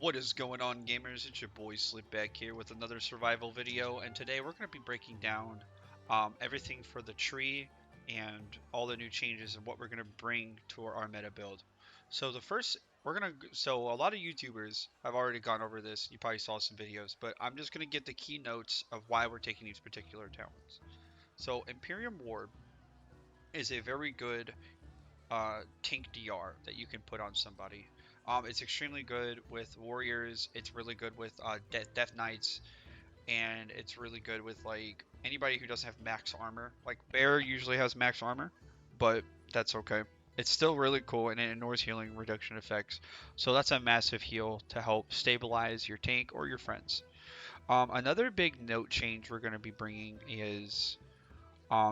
What is going on, gamers? It's your boy Slipback here with another survival video, and today we're going to be breaking down everything for the tree and all the new changes and what we're going to bring to our meta build. So the first, so a lot of YouTubers have already gone over this. You probably saw some videos, but I'm just going to get the keynotes of why we're taking these particular talents. So Imperium Ward is a very good tank DR that you can put on somebody. It's extremely good with warriors. It's really good with death knights, and it's really good with like anybody who doesn't have max armor. Like Bear usually has max armor, but that's okay. It's still really cool, and it ignores healing reduction effects. So that's a massive heal to help stabilize your tank or your friends. Another big note change we're going to be bringing is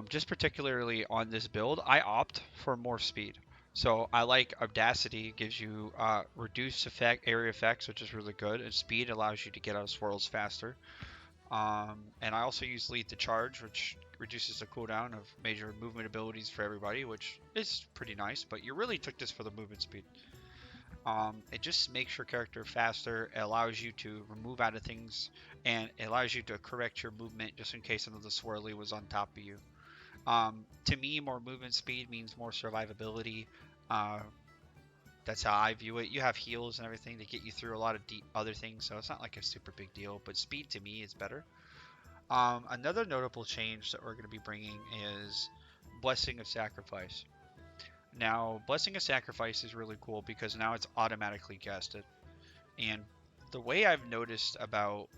just particularly on this build, I opt for more speed. So I like Audacity, gives you reduced area effects, which is really good, and speed allows you to get out of swirls faster. And I also use Lead to Charge, which reduces the cooldown of major movement abilities for everybody, which is pretty nice, but you really took this for the movement speed. It just makes your character faster, it allows you to remove out of things, and it allows you to correct your movement just in case another swirly was on top of you. To me, more movement speed means more survivability. Uh, that's how I view it. You have heals and everything to get you through a lot of other things, so it's not like a super big deal. But speed to me is better. Another notable change that we're going to be bringing is Blessing of Sacrifice. Now, Blessing of Sacrifice is really cool because now it's automatically casted. And the way I've noticed about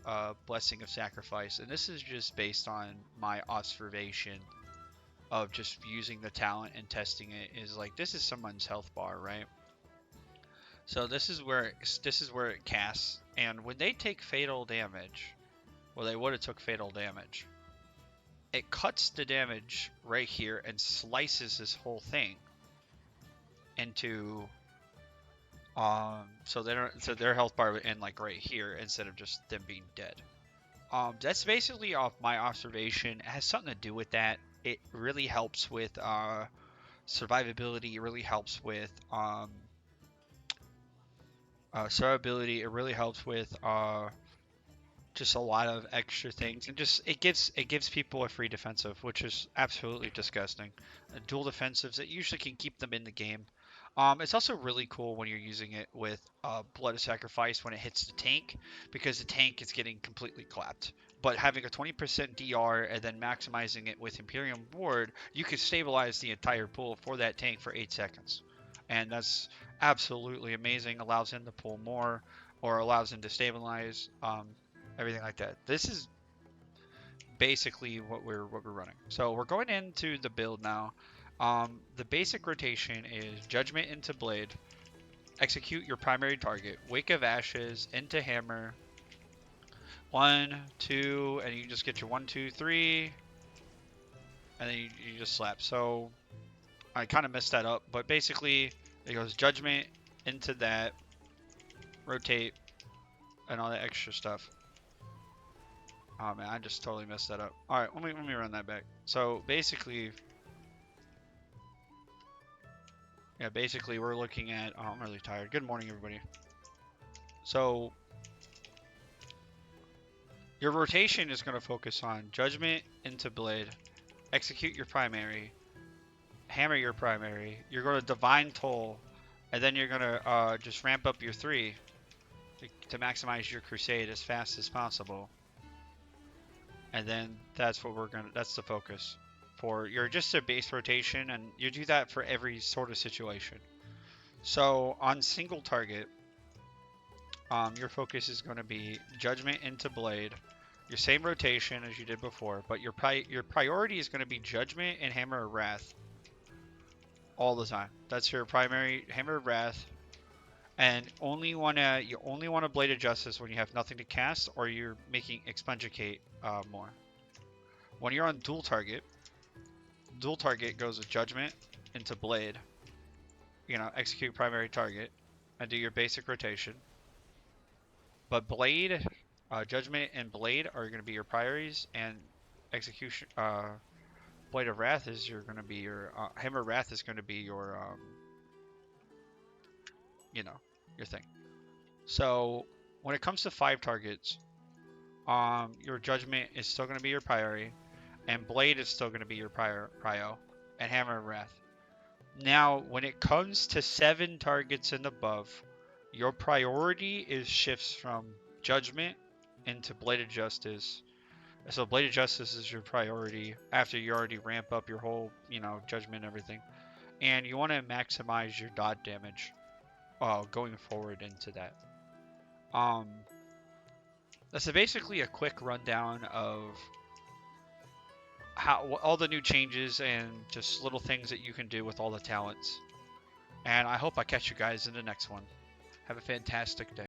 Blessing of Sacrifice, and this is just based on my observation of just using the talent and testing it, is like this is someone's health bar, right? So this is where it casts, and when they take fatal damage, well, they would have took fatal damage. It cuts the damage right here and slices this whole thing into so their health bar would end like right here instead of just them being dead. That's basically off my observation. It has something to do with that. It really helps with survivability. It really helps with survivability. It really helps with just a lot of extra things, and just it gives people a free defensive, which is absolutely disgusting. Dual defensives that usually can keep them in the game. It's also really cool when you're using it with Blood of Sacrifice when it hits the tank, because the tank is getting completely clapped. But having a 20% DR and then maximizing it with Imperium Ward, you can stabilize the entire pool for that tank for 8 seconds. And that's absolutely amazing. Allows him to pull more, or allows him to stabilize, everything like that. This is basically what we're running. So we're going into the build now. The basic rotation is Judgment into Blade, execute your primary target, Wake of Ashes into Hammer, 1, 2, and you just get your 1, 2, 3, and then you just slap. So I kind of messed that up, but basically it goes Judgment into that, rotate, and all that extra stuff. Oh man, I just totally messed that up. All right, let me run that back. So basically, yeah, basically we're looking at. Oh, I'm really tired. Good morning, everybody. So your rotation is going to focus on Judgment into Blade, execute your primary, hammer your primary. You're going to Divine Toll, and then you're going to just ramp up your 3 to maximize your Crusade as fast as possible. And then that's what we're gonna. That's the focus for your just a base rotation, and you do that for every sort of situation. So on single target, your focus is going to be Judgment into Blade, your same rotation as you did before, but your priority is going to be Judgment and Hammer of Wrath all the time. That's your primary Hammer of Wrath, and you only want to Blade of Justice when you have nothing to cast or you're making Expungicate more. When you're on dual target goes with Judgment into Blade. Execute primary target and do your basic rotation. But Blade, Judgment, and Blade are going to be your priorities, and execution. Blade of Wrath is going to be your Hammer of Wrath is going to be your your thing. So When it comes to 5 targets, your Judgment is still going to be your priority, and Blade is still going to be your prio, and Hammer of Wrath. Now, when it comes to 7 targets and above, your priority is shifts from Judgment into Blade of Justice. So Blade of Justice is your priority after you already ramp up your whole, Judgment and everything. And you want to maximize your dot damage going forward into that. That's basically a quick rundown of how all the new changes and just little things that you can do with all the talents. And I hope I catch you guys in the next one. Have a fantastic day.